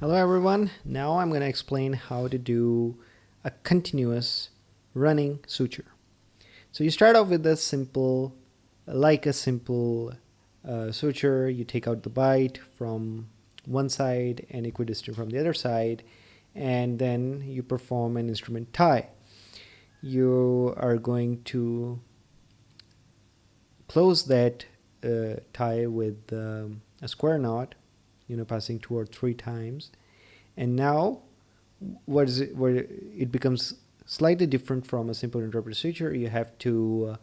Hello everyone, now I'm going to explain how to do a continuous running suture. So you start off with a simple suture. You take out the bite from one side and equidistant from the other side, and then you perform an instrument tie. You are going to close that tie with a square knot, passing 2 or 3 times. And now where it becomes slightly different from a simple interrupted suture. You have to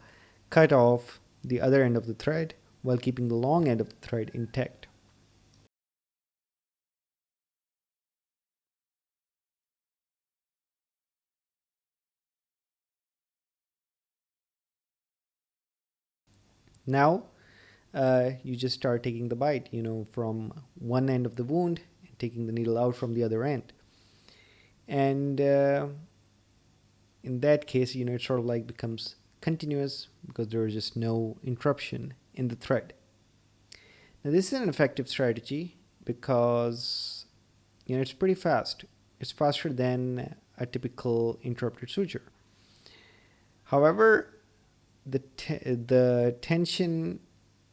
cut off the other end of the thread while keeping the long end of the thread intact. Now you just start taking the bite, from one end of the wound and taking the needle out from the other end. And in that case, it sort of like becomes continuous because there is just no interruption in the thread. Now this is an effective strategy because it's pretty fast. It's faster than a typical interrupted suture. However, the tension,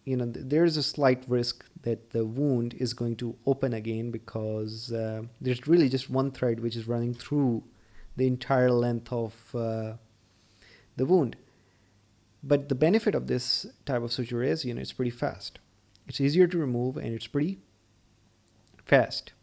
there's a slight risk that the wound is going to open again because there's really just one thread which is running through the entire length of the wound. But the benefit of this type of suture is, it's pretty fast. It's easier to remove and it's pretty fast.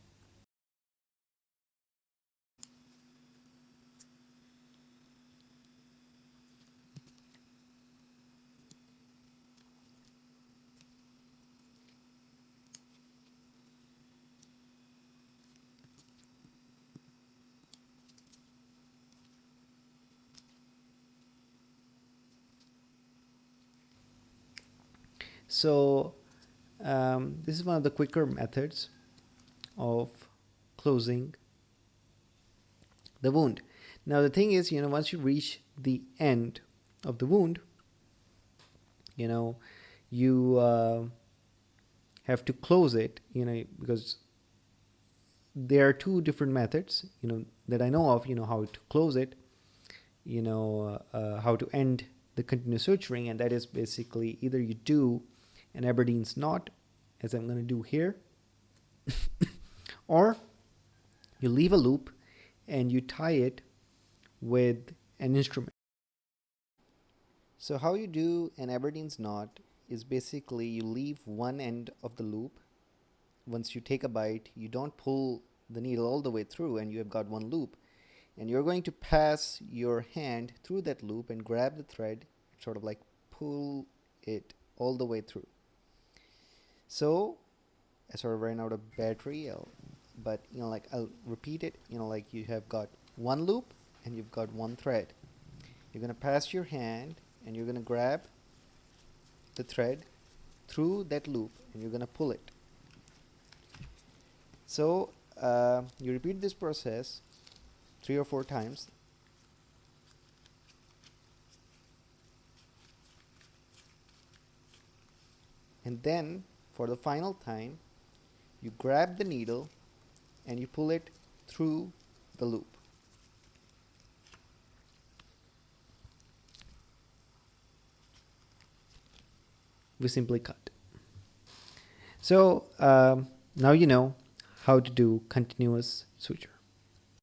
So this is one of the quicker methods of closing the wound. Now the thing is, once you reach the end of the wound, you have to close it, because there are two different methods, that I know of, how to close it, how to end the continuous suturing, and that is basically either you do an Aberdeen's knot, as I'm going to do here, or you leave a loop and you tie it with an instrument. So how you do an Aberdeen's knot is basically you leave one end of the loop. Once you take a bite, you don't pull the needle all the way through and you have got one loop. And you're going to pass your hand through that loop and grab the thread, sort of like pull it all the way through. So I sort of ran out of battery, but I'll repeat it. Like you have got one loop and you've got one thread. You're going to pass your hand and you're going to grab the thread through that loop and you're going to pull it. So you repeat this process 3 or 4 times. And then for the final time, you grab the needle and you pull it through the loop. We simply cut. So now you know how to do continuous suture.